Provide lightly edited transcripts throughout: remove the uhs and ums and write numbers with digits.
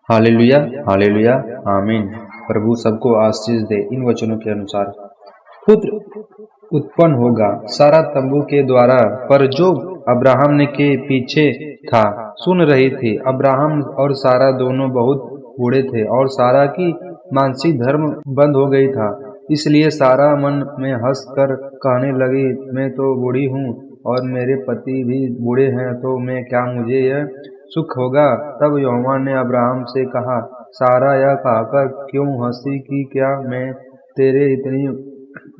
Hallelujah, hallelujah, आमीन। प्रभु सबको आशीष दे। इन वचनों के अनुसार पुत्र उत्पन्न होगा सारा तंबू के द्वारा, पर जो अब्राहम ने के पीछे था सुन रही थी। अब्राहम और सारा दोनों बहुत बूढ़े थे और सारा की मानसिक धर्म बंद हो गई था। इसलिए सारा मन में हंस कर कहने लगी, मैं तो बूढ़ी हूँ और मेरे पति भी बूढ़े हैं, तो मैं क्या मुझे यह सुख होगा। तब यहोवा ने अब्राहम से कहा, सारा यह कहकर क्यों हंसी कि क्या मैं तेरे इतनी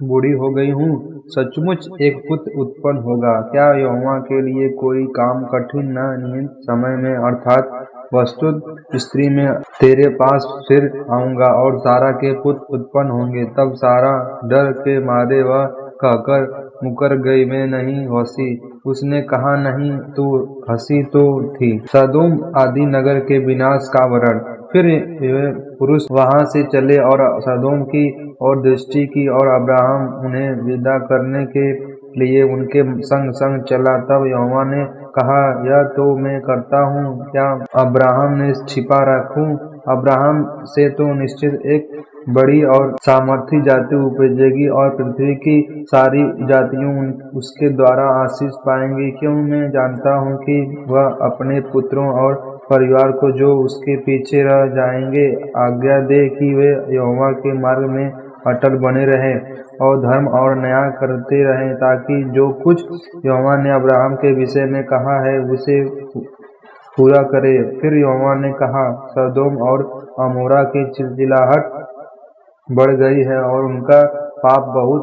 बूढ़ी हो गई हूँ? सचमुच एक पुत्र उत्पन्न होगा। क्या यहोवा के लिए कोई काम कठिन न? नियत समय में अर्थात वस्तुत स्त्री में तेरे पास फिर आऊंगा और सारा के पुत्र उत्पन्न होंगे। तब सारा डर के मारे वह कहकर मुकर गई, मैं नहीं हंसी। उसने कहा, नहीं, तू हंसी तो थी। सदोम आदि नगर के विनाश का वर्ण। फिर वे पुरुष वहां से चले और सदोम की और दृष्टि की, और अब्राहम उन्हें विदा करने के लिए उनके संग संग चला। तब यहोवा ने कहा, यह तो मैं करता हूँ, क्या अब्राहम ने छिपा रखूं? अब्राहम से तो निश्चित एक बड़ी और सामर्थी जाति उपजेगी और पृथ्वी की सारी जातियों उसके द्वारा आशीष पाएंगी। क्यों, मैं जानता हूँ कि वह अपने पुत्रों और परिवार को जो उसके पीछे रह जाएंगे आज्ञा दे कि वे यहोवा के मार्ग में अटल बने रहें और धर्म और न्याय करते रहें, ताकि जो कुछ यहोवा ने अब्राहम के विषय में कहा है उसे पूरा करे। फिर यहोवा ने कहा, सदोम और अमोरा की चिलचिलाहट बढ़ गई है और उनका पाप बहुत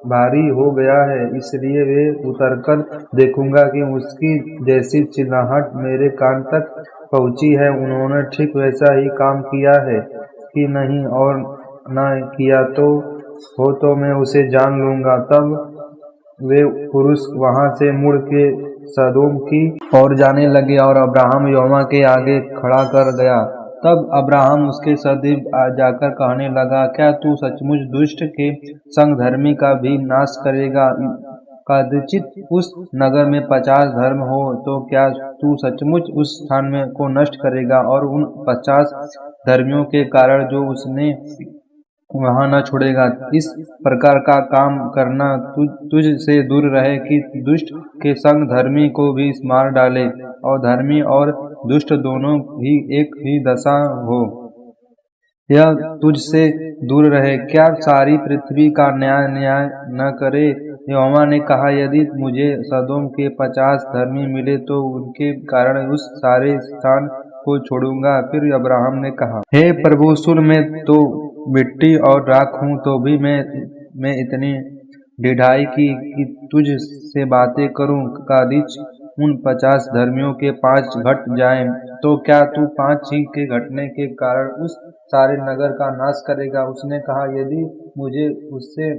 भारी हो गया है, इसलिए वे उतरकर देखूंगा कि उसकी जैसी चिल्लाहट मेरे कान तक पहुंची है। उन्होंने ठीक वैसा ही काम किया है कि नहीं, और न किया तो मैं उसे जान लूंगा। तब वे पुरुष वहां से मुड़ के सदोम की ओर जाने लगे और अब्राहम यहोवा के आगे खड़ा कर गया। तब अब्राहम उसके समीप जाकर कहने लगा, क्या तू सचमुच दुष्ट के संग धर्मी का भी नाश करेगा? कदाचित उस नगर में 50 धर्म हो, तो क्या तू सचमुच उस स्थान में को नष्ट करेगा और उन 50 धर्मियों के कारण जो उसने वहां न छोड़ेगा? इस प्रकार का काम करना तुझ से दूर रहे कि दुष्ट के संग धर्मी को भी मार डाले और धर्मी और दुष्ट दोनों ही एक ही दशा हो। यह तुझसे दूर रहे। क्या सारी पृथ्वी का न्याय न करे? यहोवा ने कहा, यदि मुझे सदोम के 50 धर्मी मिले तो उनके कारण उस सारे स्थान को छोड़ूंगा। फिर अब्राहम ने कहा, हे प्रभु सुन, मैं तो मिट्टी और राख हूँ, तो भी मैं इतनी ढिठाई की कि तुझ से बातें करूं। कदाच उन 50 धर्मियों के 5 घट जाएं, तो क्या तू 5 ही के घटने के कारण उस सारे नगर का नाश करेगा? उसने कहा, यदि मुझे उससे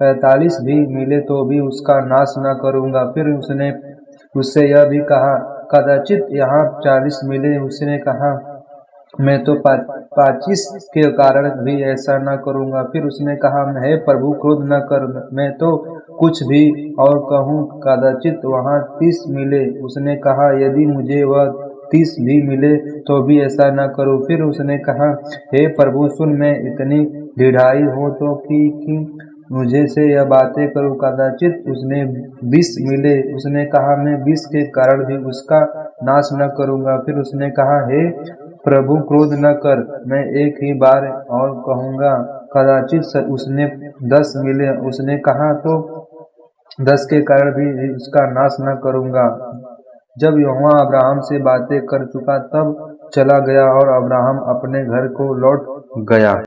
45 भी मिले तो भी उसका नाश न करूंगा। फिर उसने उससे यह भी कहा, कदाचित यहाँ 40 मिले। उसने कहा, मैं तो 25 के कारण भी ऐसा न करूंगा। फिर उसने कहा, हे प्रभु क्रोध न कर, मैं तो कुछ भी और कहूँ, कदाचित वहाँ 30 मिले। उसने कहा, यदि मुझे वह 30 भी मिले तो भी ऐसा न करूँ। फिर उसने कहा, हे प्रभु सुन, मैं इतनी ढिठाई हो तो कि मुझे से यह बातें करूं। कदाचित उसने 20 मिले। उसने कहा, मैं 20 के कारण भी उसका नाश न करूंगा। फिर उसने कहा, हे प्रभु क्रोध न कर, मैं एक ही बार और कहूंगा, कदाचित उसने 10 मिले। उसने कहा, तो 10 के कारण भी उसका नाश न करूंगा। जब यहोवा अब्राहम से बातें कर चुका तब चला गया और अब्राहम अपने घर को लौट गया।